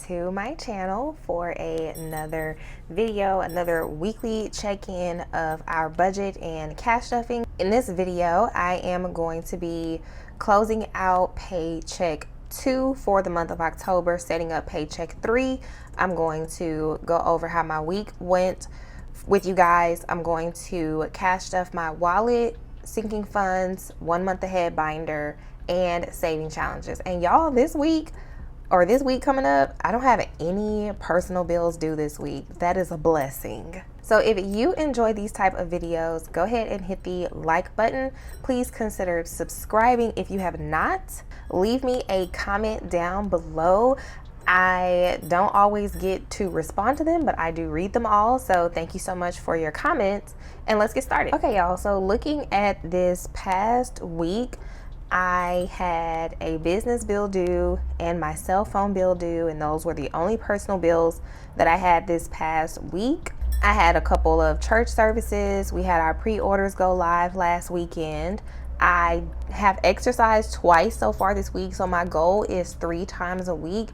to my channel for another video, another weekly check-in of our budget and cash stuffing. In this video, I am going to be closing out Paycheck 2 for the month of October, setting up Paycheck 3. I'm going to go over how my week went with you guys. I'm going to cash stuff my wallet, sinking funds, 1 month ahead binder, and saving challenges. And y'all, this week coming up, I don't have any personal bills due this week. That is a blessing. So if you enjoy these type of videos, go ahead and hit the like button. Please consider subscribing if you have not. Leave me a comment down below. I don't always get to respond to them, but I do read them all. So thank you so much for your comments, and let's get started. Okay, y'all, so looking at this past week, I had a business bill due and my cell phone bill due, and those were the only personal bills that I had this past week. I had a couple of church services. We had our pre-orders go live last weekend. I have exercised twice so far this week, so my goal is 3 times a week.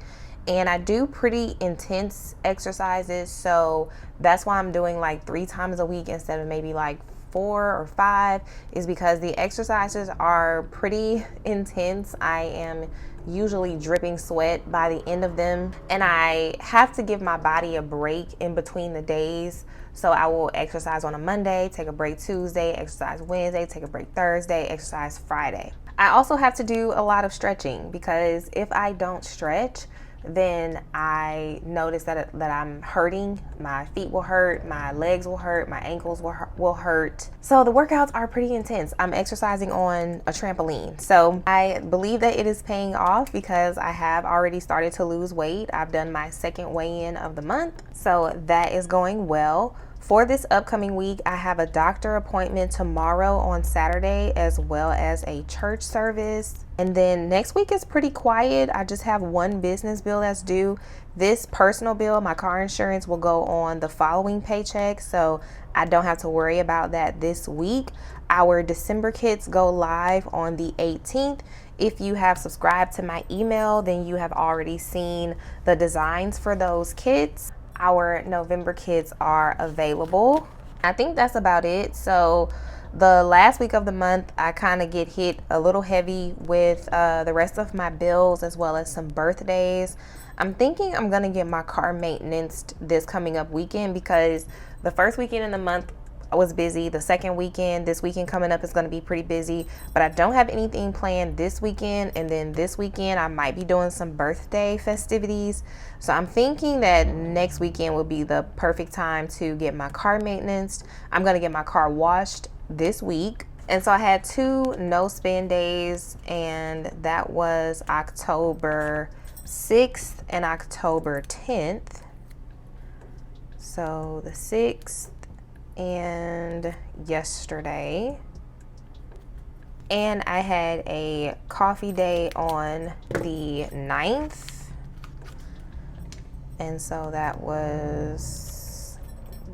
And I do pretty intense exercises, so that's why I'm doing like 3 times a week instead of maybe like 4 or 5, is because the exercises are pretty intense. I am usually dripping sweat by the end of them, and I have to give my body a break in between the days. So I will exercise on a Monday, take a break Tuesday, exercise Wednesday, take a break Thursday, exercise Friday. I also have to do a lot of stretching, because if I don't stretch, then I notice that I'm hurting. My feet will hurt, my legs will hurt, my ankles will hurt. So the workouts are pretty intense. I'm exercising on a trampoline. So I believe that it is paying off, because I have already started to lose weight. I've done my second weigh-in of the month, so that is going well. For this upcoming week, I have a doctor appointment tomorrow on Saturday, as well as a church service. And then next week is pretty quiet. I just have 1 business bill that's due. This personal bill, my car insurance, will go on the following paycheck, so I don't have to worry about that this week. Our December kits go live on the 18th. If you have subscribed to my email, then you have already seen the designs for those kits. Our November kits are available. I think that's about it. So the last week of the month, I kind of get hit a little heavy with the rest of my bills, as well as some birthdays. I'm thinking I'm gonna get my car maintenance this coming up weekend, because the first weekend in the month I was busy. The second weekend, this weekend coming up, is going to be pretty busy, but I don't have anything planned this weekend. And then this weekend I might be doing some birthday festivities, so I'm thinking that next weekend will be the perfect time to get my car maintenance. I'm going to get my car washed this week. And so I had 2 no spend days, and that was October 6th and October 10th. So the 6th and yesterday. And I had a coffee day on the 9th, and so that was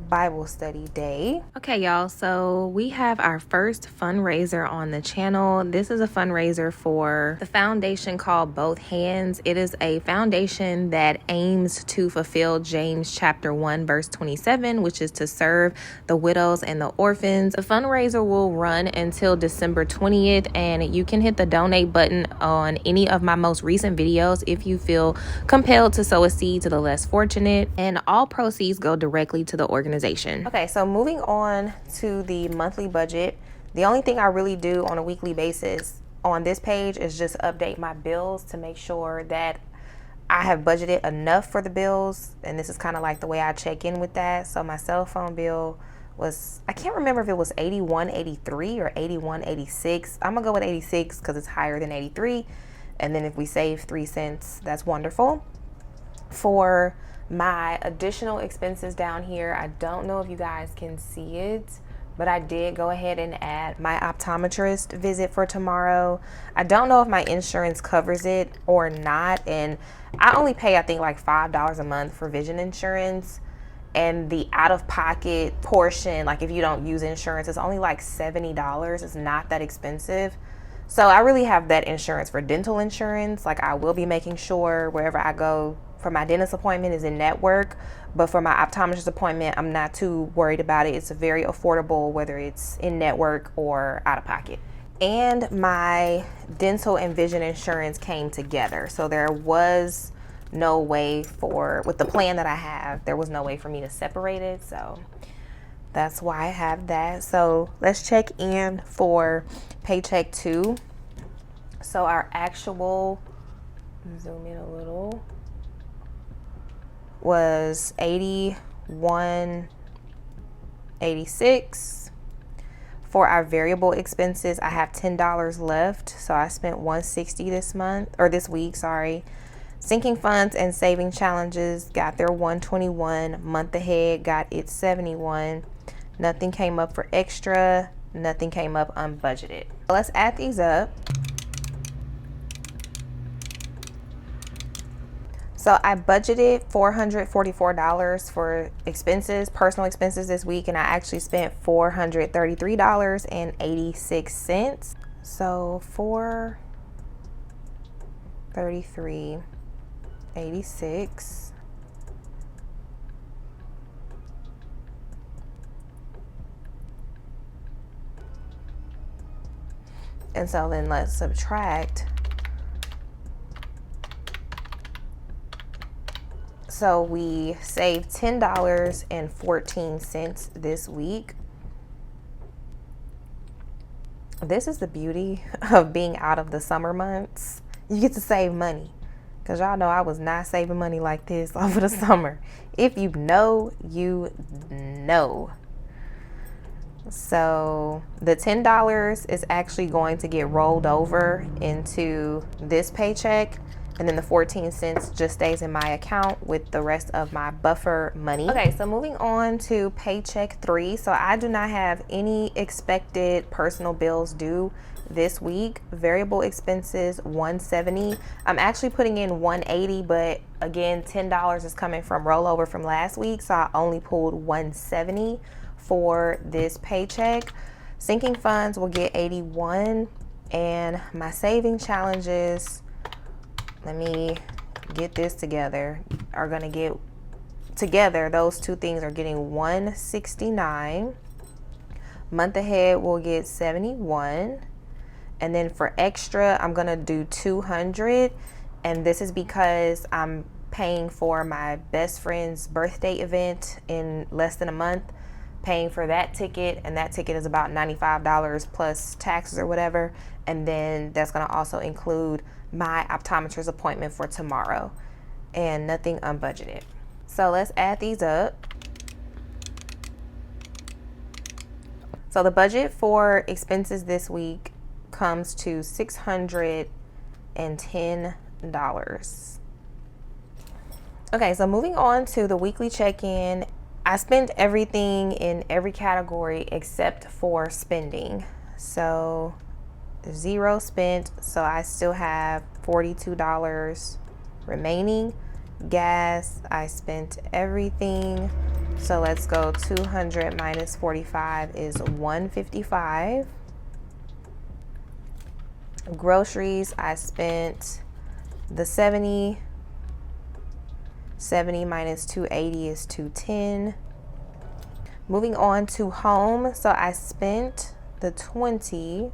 Bible study day. Okay, y'all, so we have our first fundraiser on the channel. This is a fundraiser for the foundation called Both Hands. It is a foundation that aims to fulfill James chapter 1 verse 27, which is to serve the widows and the orphans. The fundraiser will run until December 20th, and you can hit the donate button on any of my most recent videos if you feel compelled to sow a seed to the less fortunate, and all proceeds go directly to the organization. Okay, so moving on to the monthly budget. The only thing I really do on a weekly basis on this page is just update my bills to make sure that I have budgeted enough for the bills, and this is kind of like the way I check in with that. So my cell phone bill was, I can't remember if it was $81.83 or $81.86. I'm gonna go with 86 because it's higher than 83, and then if we save 3 cents, that's wonderful. For my additional expenses down here, I don't know if you guys can see it, but I did go ahead and add my optometrist visit for tomorrow. I don't know if my insurance covers it or not, and I only pay, I think, like $5 a month for vision insurance, and the out-of-pocket portion, like if you don't use insurance, it's only like $70. It's not that expensive. So I really have that insurance for dental insurance. Like I will be making sure wherever I go for my dentist appointment is in network, but for my optometrist appointment, I'm not too worried about it. It's very affordable, whether it's in network or out of pocket. And my dental and vision insurance came together. So there was no way with the plan that I have, there was no way for me to separate it. So that's why I have that. So let's check in for Paycheck 2. So our actual, zoom in a little, was $81.86. For our variable expenses, I have $10 left. So I spent $160 this week, sorry. Sinking funds and saving challenges got their $121. Month ahead got its $71. Nothing came up for extra. Nothing came up unbudgeted. Let's add these up. So I budgeted $444 for expenses, personal expenses this week, and I actually spent $433.86. So $433.86. And so then let's subtract. So we saved $10.14 this week. This is the beauty of being out of the summer months. You get to save money, because y'all know I was not saving money like this over the summer. If you know, you know. So the $10 is actually going to get rolled over into this paycheck, and then the 14 cents just stays in my account with the rest of my buffer money. Okay, so moving on to Paycheck 3. So I do not have any expected personal bills due this week. Variable expenses, $170. I'm actually putting in $180, but again, $10 is coming from rollover from last week, so I only pulled $170 for this paycheck. Sinking funds will get $81, and my saving challenges, let me get this together, are gonna get together, those two things are getting $169. Month ahead will get $71. And then for extra, I'm gonna do $200. And this is because I'm paying for my best friend's birthday event in less than a month, paying for that ticket, and that ticket is about $95 plus taxes or whatever. And then that's gonna also include my optometrist appointment for tomorrow, and nothing unbudgeted. So let's add these up. So the budget for expenses this week comes to $610. Okay, so moving on to the weekly check-in. I spent everything in every category except for spending. So 0 spent, so I still have $42 remaining. Gas, I spent everything. So let's go 200 minus 45 is 155. Groceries, I spent the 70. 70 minus 280 is 210. Moving on to home, so I spent the 20,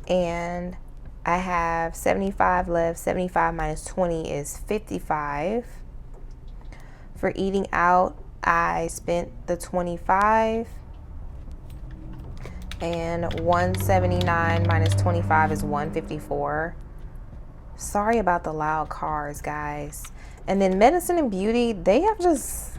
and I have 75 left. 75 minus 20 is 55. For eating out, I spent the 25, and 179 minus 25 is 154. Sorry about the loud cars, guys. And then medicine and beauty,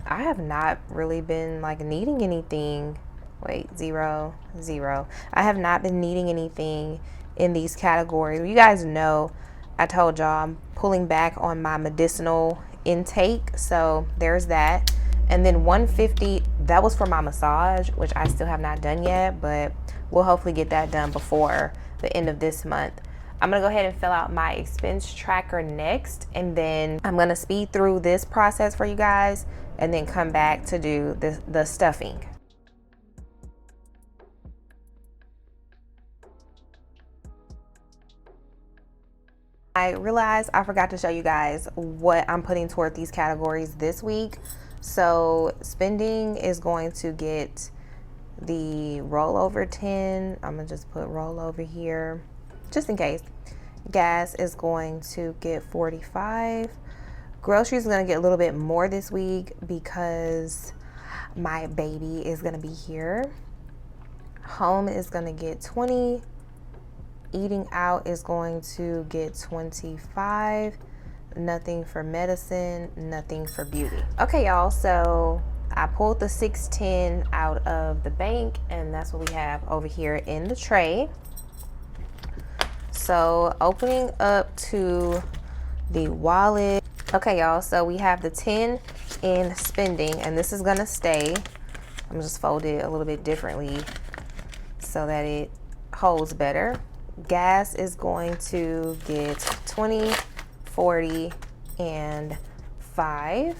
I have not really been like needing anything. Wait, 0, 0. I have not been needing anything in these categories. You guys know, I told y'all I'm pulling back on my medicinal intake, so there's that. And then 150, that was for my massage, which I still have not done yet, but we'll hopefully get that done before the end of this month. I'm gonna go ahead and fill out my expense tracker next, and then I'm gonna speed through this process for you guys and then come back to do the stuffing. I realized I forgot to show you guys what I'm putting toward these categories this week. So spending is going to get the rollover 10. I'm gonna just put rollover here just in case. Gas is going to get 45. Groceries is gonna get a little bit more this week because my baby is gonna be here. Home is gonna get 20. Eating out is going to get 25. Nothing for medicine, nothing for beauty. Okay, y'all, so I pulled the 610 out of the bank, and that's what we have over here in the tray. So opening up to the wallet. Okay, y'all, so we have the 10 in spending, and this is gonna stay. I'm just fold it a little bit differently so that it holds better. Gas is going to get 20, 40, and 5.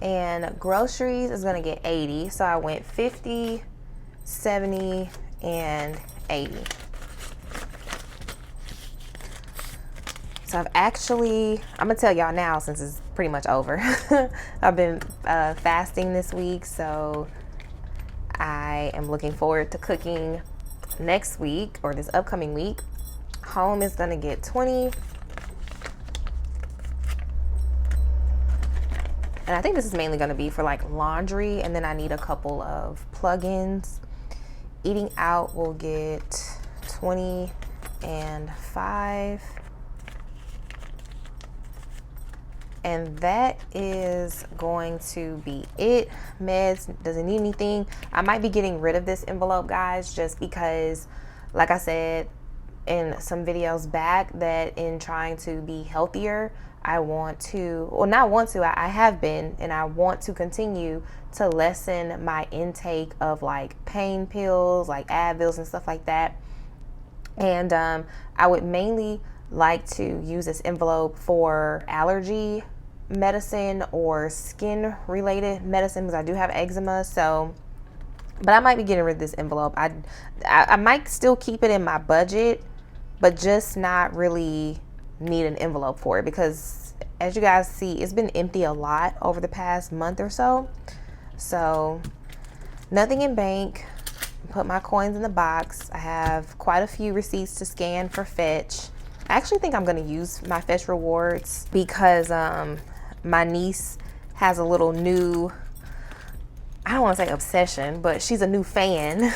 And groceries is gonna get 80. So I went 50, 70, and 80. So I'm gonna tell y'all now since it's pretty much over. I've been fasting this week, so I am looking forward to cooking next week or this upcoming week. Home is gonna get 20. And I think this is mainly gonna be for like laundry, and then I need a couple of plugins. Eating out will get 20 and 5. And that is going to be it. Meds doesn't need anything. I might be getting rid of this envelope, guys, just because, like I said in some videos back, that in trying to be healthier, I have been, and I want to continue to lessen my intake of like pain pills, like Advils and stuff like that. And I would mainly like to use this envelope for allergy medicine or skin related medicine because I do have eczema. So, but I might be getting rid of this envelope. I might still keep it in my budget, but just not really need an envelope for it because, as you guys see, it's been empty a lot over the past month or so. So nothing in bank. Put my coins in the box. I have quite a few receipts to scan for Fetch. I actually think I'm going to use my Fetch rewards because my niece has a little new, I don't want to say obsession, but she's a new fan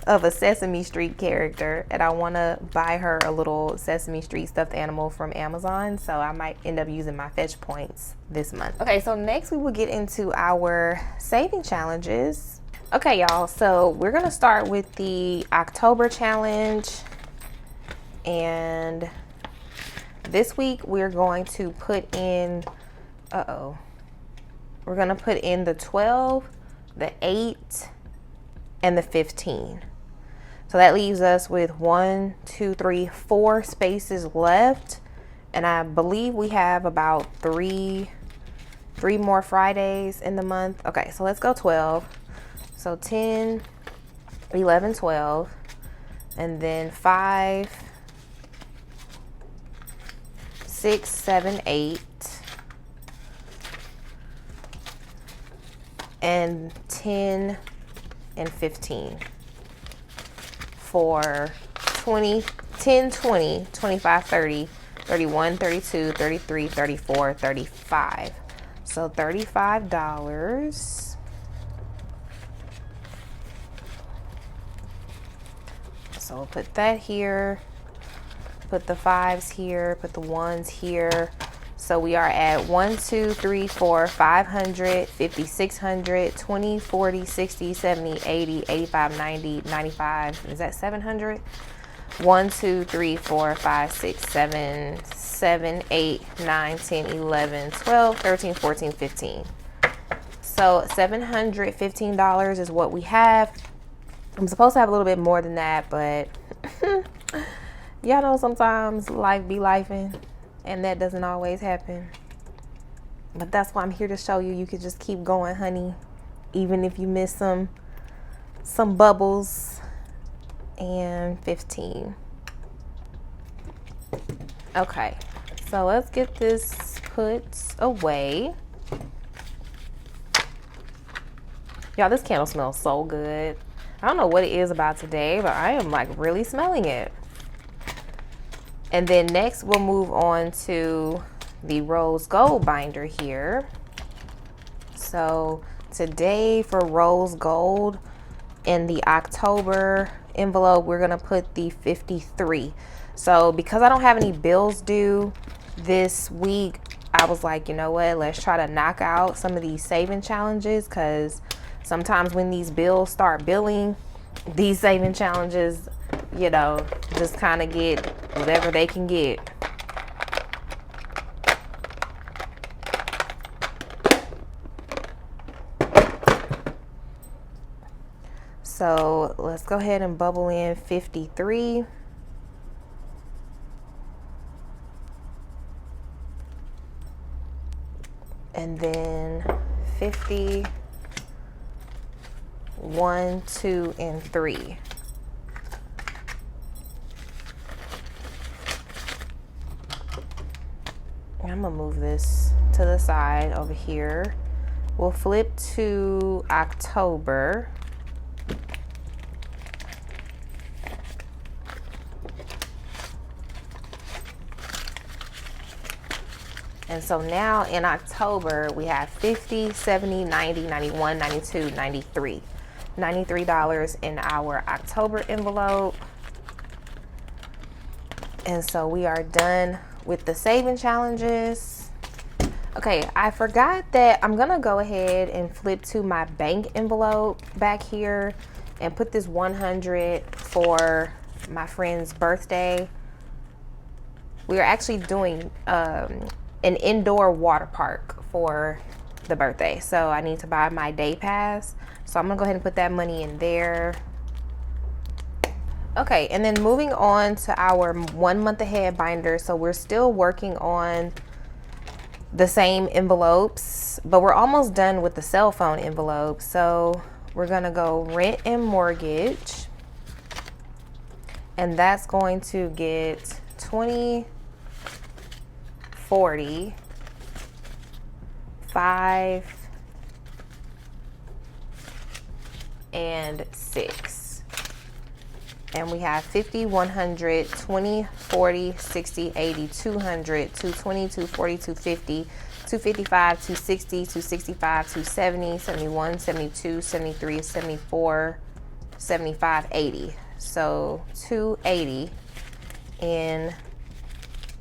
of a Sesame Street character, and I want to buy her a little Sesame Street stuffed animal from Amazon, so I might end up using my Fetch points this month. Okay, so next we will get into our saving challenges. Okay, y'all, so we're going to start with the October challenge, and this week we're going to put in, we're going to put in the 12, the 8, and the 15. So that leaves us with 4 spaces left, and I believe we have about three more Fridays in the month. Okay, so let's go 12. So 10, 11, 12, and then 5, 6, 7, 8, and 10 and 15 for 20, 10, 20, 25, 30, 31, 32, 33, 34, 35. So $35. So we'll put that here, put the 5s here, put the 1s here. So we are at 1, 2, 3, 4, 500, 50, 600, 20, 40, 60, 70, 80, 85, 90, 95. Is that 700? 1, 2, 3, 4, 5, 6, 7, 8, 9, 10, 11, 12, 13, 14, 15. So $715 is what we have. I'm supposed to have a little bit more than that, but y'all know sometimes life be lifing, and that doesn't always happen. But that's why I'm here to show you. You can just keep going, honey, even if you miss some bubbles. And 15. Okay, so let's get this put away. Y'all, this candle smells so good. I don't know what it is about today, but I am like really smelling it. And then next we'll move on to the rose gold binder here. So today for rose gold, in the October envelope, we're gonna put the 53. So because I don't have any bills due this week, I was like, you know what, let's try to knock out some of these saving challenges, because sometimes when these bills start billing, these saving challenges, you know, just kind of get whatever they can get. So let's go ahead and bubble in 53. And then 50, 1, 2, and 3. I'm gonna move this to the side over here. We'll flip to October. And so now in October, we have 50, 70, 90, 91, 92, 93. $93 in our October envelope. And so we are done with the saving challenges. Okay, I forgot that I'm gonna go ahead and flip to my bank envelope back here and put this 100 for my friend's birthday. We are actually doing an indoor water park for the birthday. So I need to buy my day pass. So I'm gonna go ahead and put that money in there. Okay, and then moving on to our 1 month ahead binder. So we're still working on the same envelopes, but we're almost done with the cell phone envelope. So we're gonna go rent and mortgage. And that's going to get 20, 40, 5, and 6. And we have 50, 100, 20, 40, 60, 80, 200, 220, 240, 250, 255, 260, 265, 270, 71, 72, 73, 74, 75, 80. So 280 in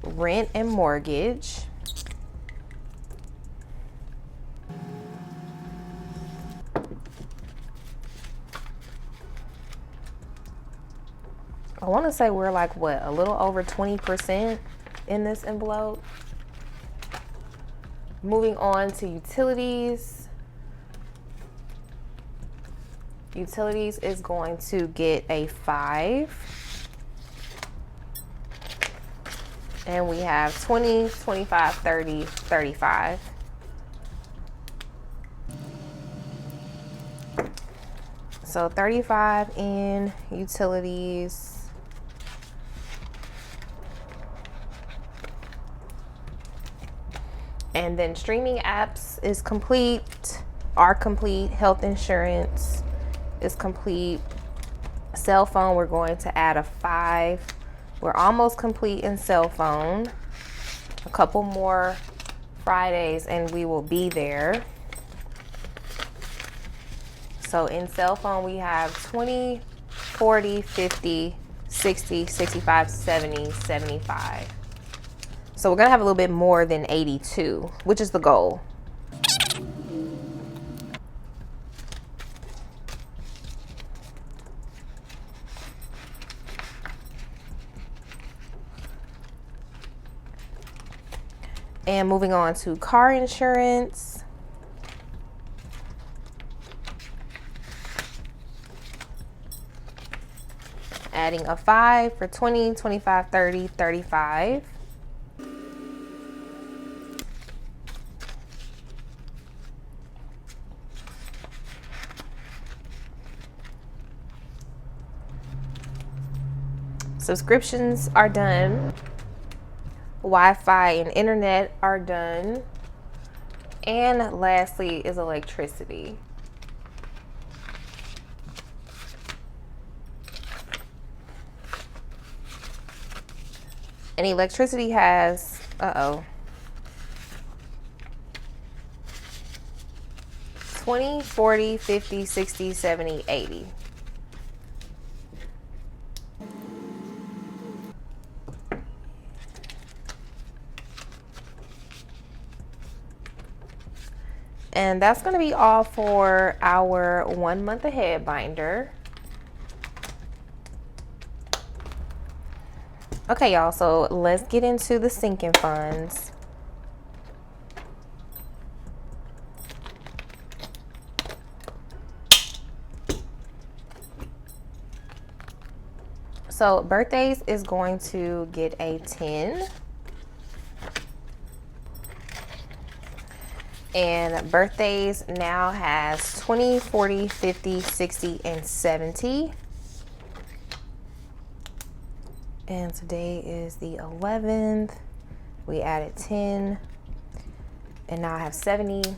rent and mortgage. I want to say we're like, what, a little over 20% in this envelope. Moving on to utilities. Utilities is going to get a 5. And we have 20, 25, 30, 35. So 35 in utilities. And then streaming apps is complete, are complete, health insurance is complete. Cell phone, we're going to add a 5. We're almost complete in cell phone. A couple more Fridays and we will be there. So in cell phone, we have 20, 40, 50, 60, 65, 70, 75. So we're gonna have a little bit more than 82, which is the goal. And moving on to car insurance. Adding a 5 for 20, 25, 30, 35. Subscriptions are done. Wi-Fi and internet are done. And lastly is electricity. And electricity has, 20, 40, 50, 60, 70, 80. And that's going to be all for our 1 month ahead binder. Okay, y'all, so let's get into the sinking funds. So birthdays is going to get a 10. And birthdays now has 20, 40, 50, 60, and 70. And today is the 11th. We added 10. And now I have 70.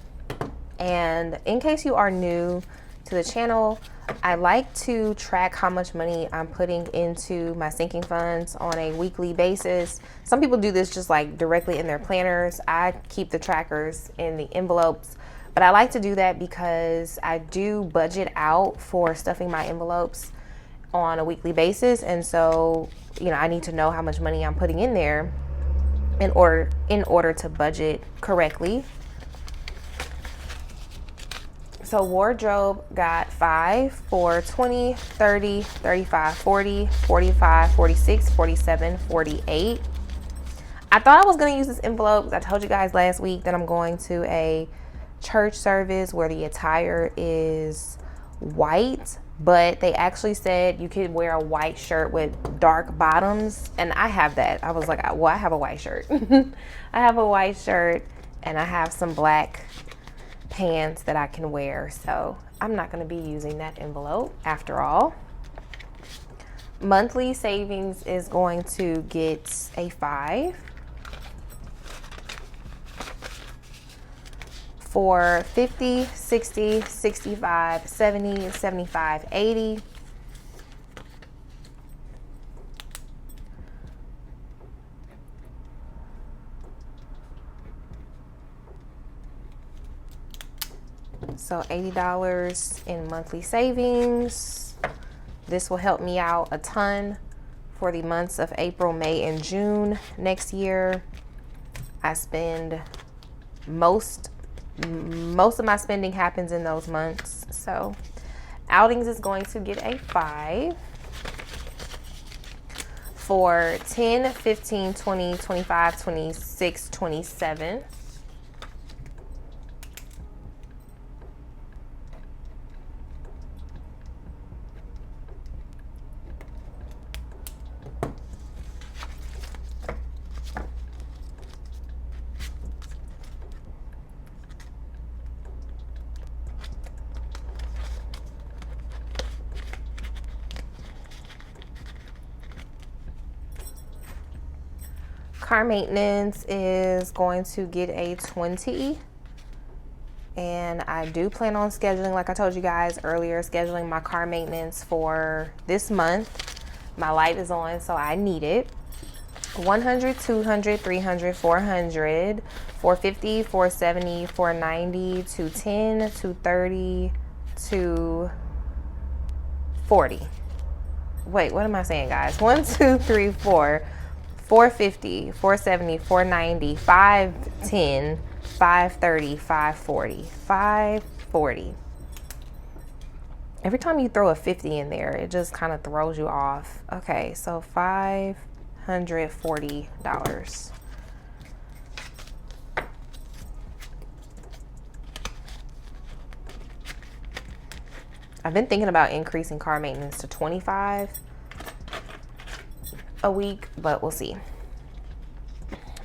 And in case you are new to the channel, I like to track how much money I'm putting into my sinking funds on a weekly basis. Some people do this just like directly in their planners. I keep the trackers in the envelopes, but I like to do that because I do budget out for stuffing my envelopes on a weekly basis. And so, you know, I need to know how much money I'm putting in there in order to budget correctly. So wardrobe got 5 for 20, 30, 35, 40, 45, 46, 47, 48. I thought I was going to use this envelope because I told you guys last week that I'm going to a church service where the attire is white, but they actually said you could wear a white shirt with dark bottoms, and I have that. I was like, well, I have a white shirt. I have a white shirt and I have some black pants that I can wear, so I'm not going to be using that envelope after all. Monthly savings is going to get a 5 for 50, 60, 65, 70, 75, 80. So $80 in monthly savings. This will help me out a ton for the months of April, May, and June next year. I spend most of my spending happens in those months. So outings is going to get a 5 for 10, 15, 20, 25, 26, 27. Car maintenance is going to get a 20. And I do plan on scheduling, like I told you guys earlier, scheduling my car maintenance for this month. My light is on, so I need it. 100, 200, 300, 400, 450, 470, 490, 210, 230, 240. Wait, what am I saying, guys? 1, 2, 3, 4. 450, 470, 490, 510, 530, 540, 540. Every time you throw a 50 in there, it just kind of throws you off. Okay, so $540. I've been thinking about increasing car maintenance to 25 a week, but we'll see.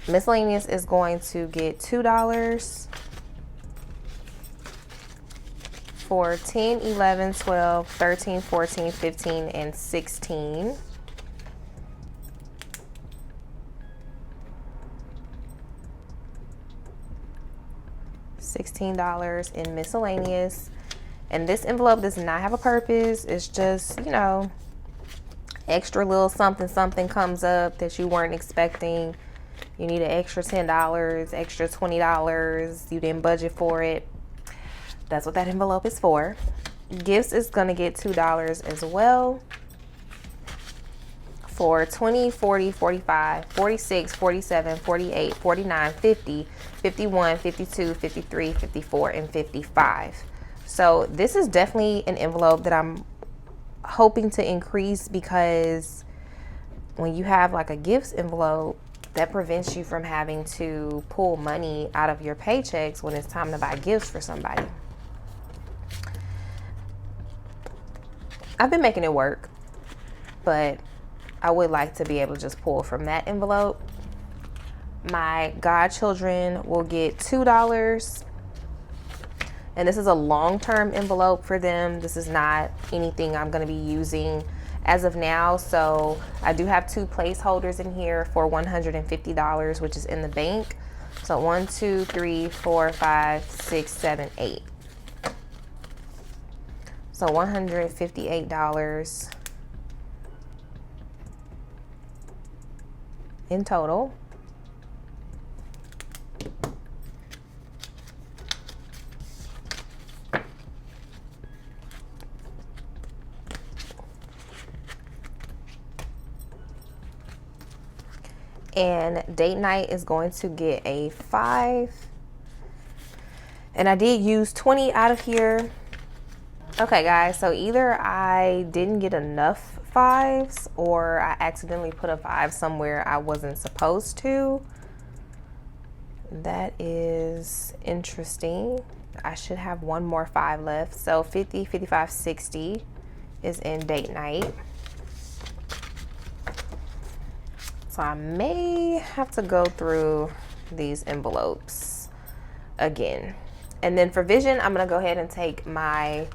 Miscellaneous is going to get $2 for 10, 11, 12, 13, 14, 15, and 16. $16 in miscellaneous. And this envelope does not have a purpose. It's just, you know, extra little something comes up that you weren't expecting. You need an extra $10, extra $20. You didn't budget for it. That's what that envelope is for. Gifts is going to get $2 as well. For 20, 40, 45, 46, 47, 48, 49, 50, 51, 52, 53, 54, and 55. So this is definitely an envelope that I'm hoping to increase, because when you have like a gifts envelope, that prevents you from having to pull money out of your paychecks when it's time to buy gifts for somebody. I've been making it work, but I would like to be able to just pull from that envelope. My godchildren will get $2. And this is a long-term envelope for them. This is not anything I'm going to be using as of now. So I do have 2 placeholders in here for $150, which is in the bank. So 1, 2, 3, 4, 5, 6, 7, 8. So $158 in total. And date night is going to get a 5. And I did use 20 out of here. Okay guys, so either I didn't get enough 5s or I accidentally put a 5 somewhere I wasn't supposed to. That is interesting. I should have one more 5 left. So 50, 55, 60 is in date night. So I may have to go through these envelopes again. And then for vision, I'm gonna go ahead and take my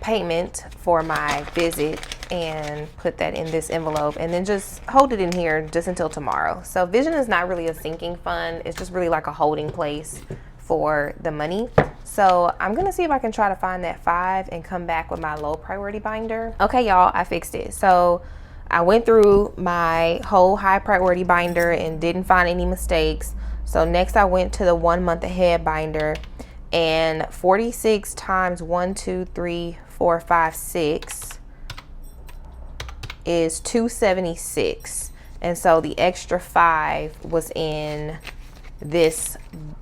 payment for my visit and put that in this envelope, and then just hold it in here just until tomorrow. So vision is not really a sinking fund. It's just really like a holding place for the money. So I'm gonna see if I can try to find that 5 and come back with my low priority binder. Okay y'all, I fixed it. So I went through my whole high priority binder and didn't find any mistakes. So next I went to the 1 month ahead binder, and 46 times 1, 2, 3, 4, 5, 6 is 276. And so the extra 5 was in this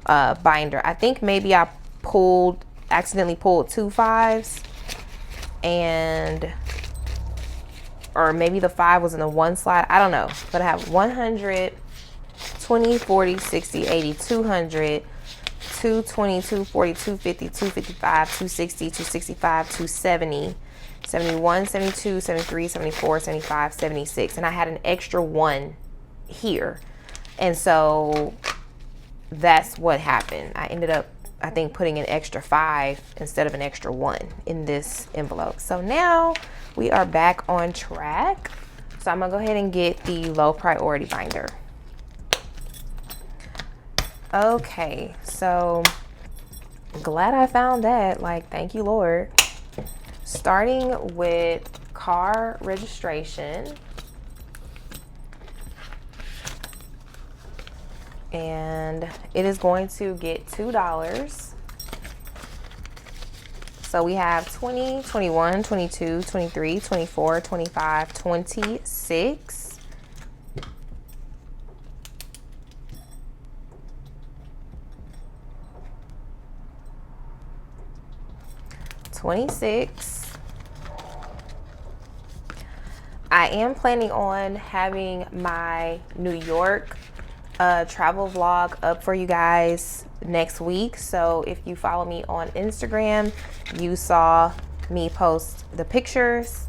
binder. I think maybe I accidentally pulled 2 5s, and or maybe the 5 was in the one slide. I don't know, but I have 100, 20, 40, 60, 80, 200, 220, 240, 250, 255, 260, 265, 270, 71, 72, 73, 74, 75, 76. And I had an extra 1 here. And so that's what happened. I ended up, I think, putting an extra 5 instead of an extra 1 in this envelope. So now we are back on track. So I'm gonna go ahead and get the low priority binder. Okay, so glad I found that. Like, thank you, Lord. Starting with car registration. And it is going to get $2. So we have 20, 21, 22, 23, 24, 25, 26. 26. I am planning on having my New York travel vlog up for you guys next week. So if you follow me on Instagram, you saw me post the pictures,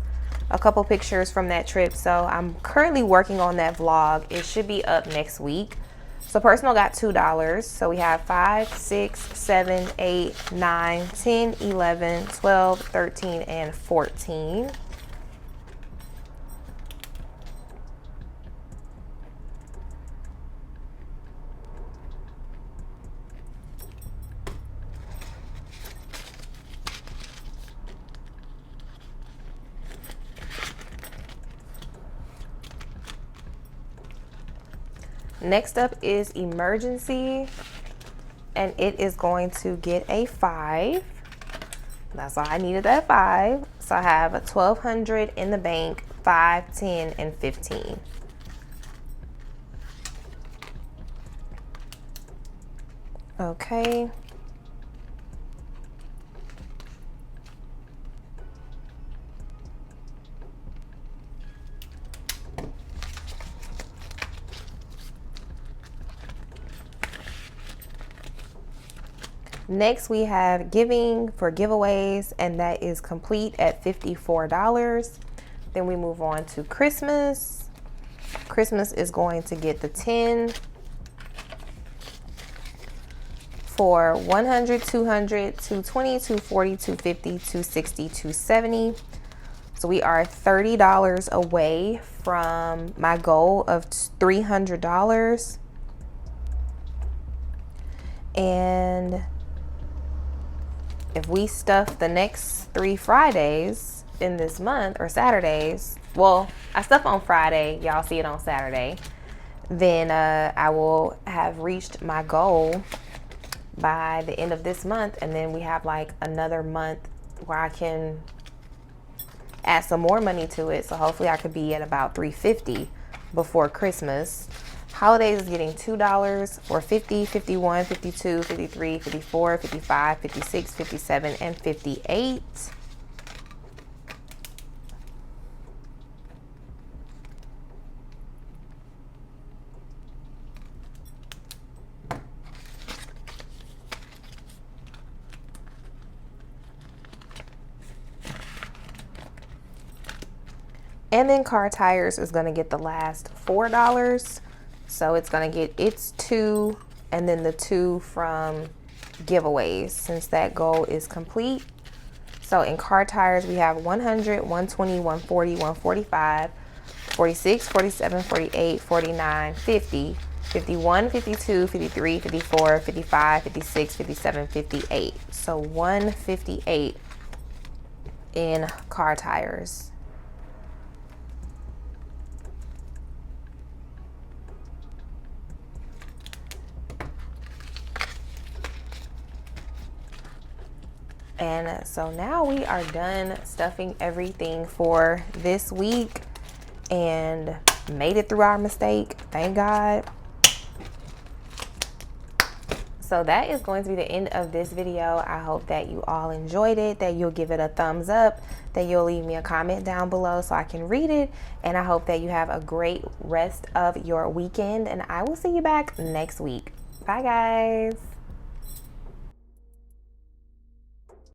a couple pictures from that trip. So I'm currently working on that vlog. It should be up next week. So personal got $2. So we have 5, 6, 7, 8, 9, 10, 11, 12, 13, and 14. Next up is emergency, and it is going to get a 5. That's all I needed, that 5. So I have a $1,200 in the bank, 5, 10, and 15. Okay. Next, we have giving for giveaways, and that is complete at $54. Then we move on to Christmas. Christmas is going to get the 10 for 100, 200, 220, 240, 250, 260, 270. So we are $30 away from my goal of $300. And if we stuff the next 3 Fridays in this month, or Saturdays, well, I stuff on Friday, y'all see it on Saturday, then I will have reached my goal by the end of this month. And then we have like another month where I can add some more money to it. So hopefully I could be at about $350 before Christmas. Holidays is getting $2 for 50, 51, 52, 53, 54, 55, 56, 57, and 58. And then car tires is going to get the last $4. So it's going to get its 2 and then the 2 from giveaways, since that goal is complete. So in car tires, we have 100, 120, 140, 145, 46, 47, 48, 49, 50, 51, 52, 53, 54, 55, 56, 57, 58. So 158 in car tires. And so now we are done stuffing everything for this week and made it through our mistake. Thank God. So that is going to be the end of this video. I hope that you all enjoyed it, that you'll give it a thumbs up, that you'll leave me a comment down below so I can read it. And I hope that you have a great rest of your weekend, and I will see you back next week. Bye, guys.